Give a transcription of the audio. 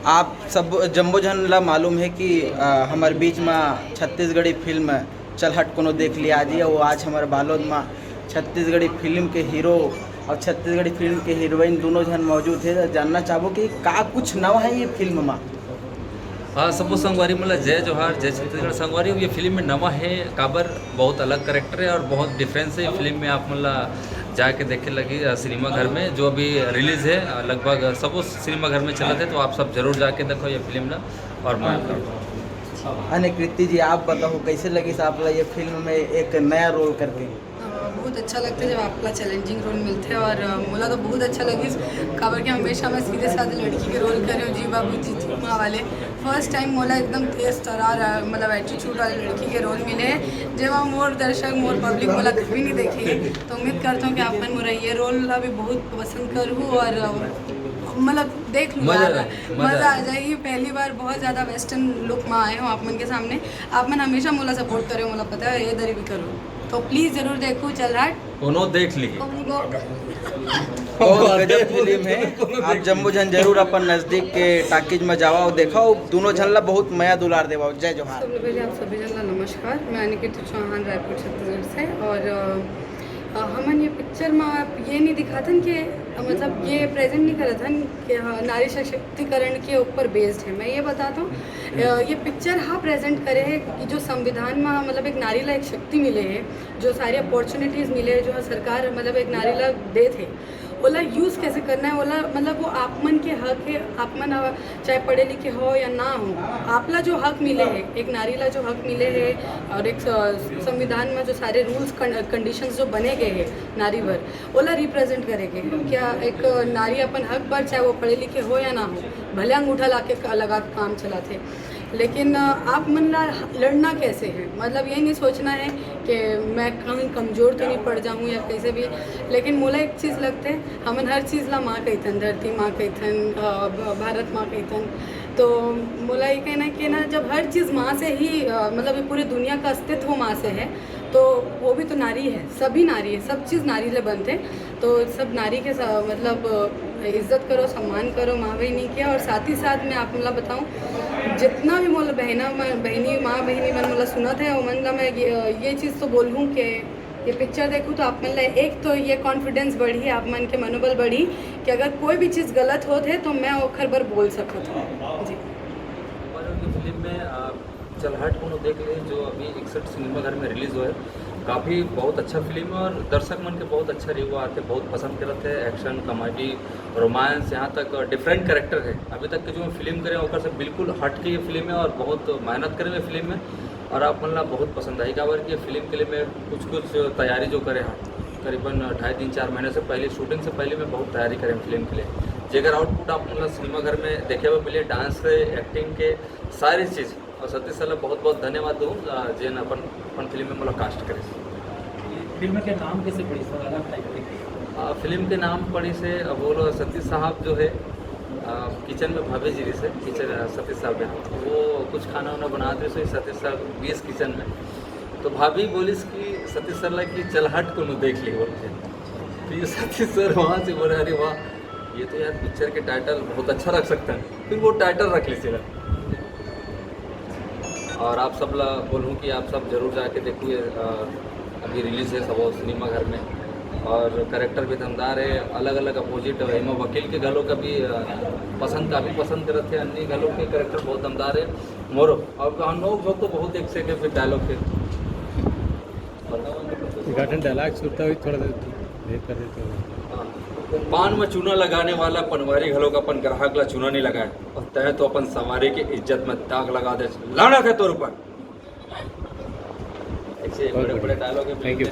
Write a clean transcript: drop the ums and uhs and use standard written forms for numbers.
आप सब जम्बो जन ला मालूम है कि हमारे बीच में छत्तीसगढ़ी फिल्म चलहट कोनो देख लिया जी। वो आज हमारे बालोद में छत्तीसगढ़ी फिल्म के हीरो और छत्तीसगढ़ी फिल्म के हीरोइन दोनों जन मौजूद है। जानना चाहो कि का कुछ नवा है ये फिल्म में। हाँ सबो संगवारी मतलब जय जोहार जय छत्तीसगढ़ संगवारी। ये फिल्म में नवा है काबर बहुत अलग करेक्टर है और बहुत डिफरेंस है। ये फिल्म में आप मतलब जाके देखे लगी सिनेमा घर में जो अभी रिलीज़ है, लगभग सबो सिनेमा घर में चला थे, तो आप सब जरूर जाके देखो ये फिल्म ना। और मैं अने कृति जी आप बताओ कैसे लगी आप ये फिल्म में एक नया रोल करके। बहुत अच्छा लगता है जब आपका चैलेंजिंग रोल मिलते हैं और मुझे तो बहुत अच्छा लगी खबर के हमेशा मैं सीधे साधे लड़की के रोल कर रही हूँ जी बाबू जी चुमा वाले। फर्स्ट टाइम मोला एकदम तेज तरार मतलब एटीट्यूड वाले लड़की के रोल मिले हैं जब हम मोर दर्शक मोर पब्लिक मोला कभी नहीं देखेंगे। तो उम्मीद करता हूँ कि आप मोरा ये रोल भी बहुत पसंद करूँ और मतलब देख लूँ, मज़ा आ जाएगी। पहली बार बहुत ज़्यादा वेस्टर्न लुक में आए हो आप मन के सामने। आप मन हमेशा मोला सपोर्ट करे, मोला पता है ये दरी भी करूँ, तो प्लीज़ ज़रूर देखो चलहट। उन्होंने देख ली बहुत गजब फिल्म है। आप जम्बो जन जरूर अपन नज़दीक के टाकीज में जाओ देखाओ, दोनों जन ला बहुत मया दुलार देवाओ। जय जोहार। सबसे पहले आप सभी जन ला नमस्कार। मैं अनिकेत चौहान रायपुर छत्तीसगढ़ से। और हमन ये पिक्चर में आप ये नहीं दिखाथन कि मतलब ये प्रेजेंट नहीं करथन कि नारी सशक्तिकरण के ऊपर बेस्ड है। मैं ये बताता हूँ ये पिक्चर हाँ प्रेजेंट करे है कि जो संविधान में मतलब एक नारी ला एक शक्ति मिले है, जो सारी अपॉर्चुनिटीज़ मिले है जो सरकार मतलब एक नारी ला दे थे, ओला यूज़ कैसे करना है। ओला मतलब वो आप मन के हक है, आप मन चाहे पढ़े लिखे हो या ना हो, आपला जो हक मिले है, एक नारी ला जो हक मिले है और एक संविधान में जो सारे रूल्स कंडीशंस जो बने गए हैं नारी पर, ओला रिप्रेजेंट करेंगे। क्या एक नारी अपन हक पर चाहे वो पढ़े लिखे हो या ना हो, भले अंगूठा ला के लगा काम चलाते, लेकिन आप मन ला लड़ना कैसे है। मतलब ये नहीं सोचना है कि मैं कहीं कमज़ोर तो नहीं पड़ जाऊँ या कैसे भी। लेकिन मोला एक चीज़ लगते है हमन हर चीज़ ला माँ कहथन, धरती माँ कहथन, भारत माँ कहथन। तो मोला ये कहना कि ना जब हर चीज़ माँ से ही मतलब ये पूरी दुनिया का अस्तित्व माँ से है, तो वो भी तो नारी है, सभी नारी है, सब चीज़ नारी ले बनते। तो सब नारी के मतलब इज्जत करो, सम्मान करो माँ बहनी के। और साथ ही साथ मैं आप मतलब बताऊँ जितना भी मोला बहनी माँ बहनी मन मतलब सुना था मन ला मैं ये चीज़ तो बोलूँ कि ये पिक्चर देखूँ तो आप मन ला एक तो ये कॉन्फिडेंस बढ़ी, आप मन के मनोबल बढ़ी कि अगर कोई भी चीज़ गलत होते है तो मैं ओखर बर बोल सकत हूँ जी। फिल्म में चलहट को देख ले जो अभी 61 सिनेमा घर में रिलीज़ हुआ है, काफ़ी बहुत अच्छा फिल्म है और दर्शक मन के बहुत अच्छा रिव्यू आते, बहुत पसंद करते हैं। एक्शन कॉमेडी रोमांस यहाँ तक डिफरेंट कैरेक्टर है। अभी तक के जो फिल्म करे ओकर से बिल्कुल हट के ये फिल्म है और बहुत मेहनत करे हुए फिल्म है और आप मन ला बहुत पसंद आई। काबर कि फिल्म के लिए मैं कुछ तैयारी जो करे हाँ करीबन 2.5-3-4 महीने से पहले शूटिंग से पहले मैं बहुत तैयारी करें फिल्म के लिए। जेकर आउटपुट आप मतलब सिनेमा घर में देखे हुए मिले, डांस से एक्टिंग के सारी चीज़। और सतीश सर बहुत बहुत धन्यवाद दूँ जिन अपन फिल्म में मतलब कास्ट करे। फिल्म के नाम कैसे पड़ी सर, अलग टाइप फिल्म के नाम पड़ी से बोलो सतीश साहब जो है किचन में भाभी जी से किचन सतीश साहब है वो कुछ खाना वाना बनाते से सतीश साहब 20 किचन में, तो भाभी बोली कि सतीश सर ला कि चलहट को देख ली बोलते। तो ये सतीश सर वहाँ से बोले अरे वाह ये तो यार पिक्चर के टाइटल बहुत अच्छा रख सकते हैं, फिर वो टाइटल रख लीजिएगा। और आप सब ला बोलूँ कि आप सब जरूर जाके देखिए, अभी रिलीज़ है सब सिनेमा घर में और करेक्टर भी दमदार है। अलग अलग अपोजिट है, वकील के गलों का भी काफ़ी पसंद करते हैं, अन्य गलों के करेक्टर बहुत दमदार है मोरो। और हम लोग तो बहुत एक से फिर डायलॉग के डायलॉग सुनता हुई थोड़ा देर कर देते हो। पान में चूना लगाने वाला पनवारी घलों का अपन ग्राहक ला चूना नहीं लगाए और तय तो अपन सवारी की इज्जत में दाग लगा दे, लाना है तोर ऊपर। ऐसे बड़े बड़े डायलॉग है। Thank you.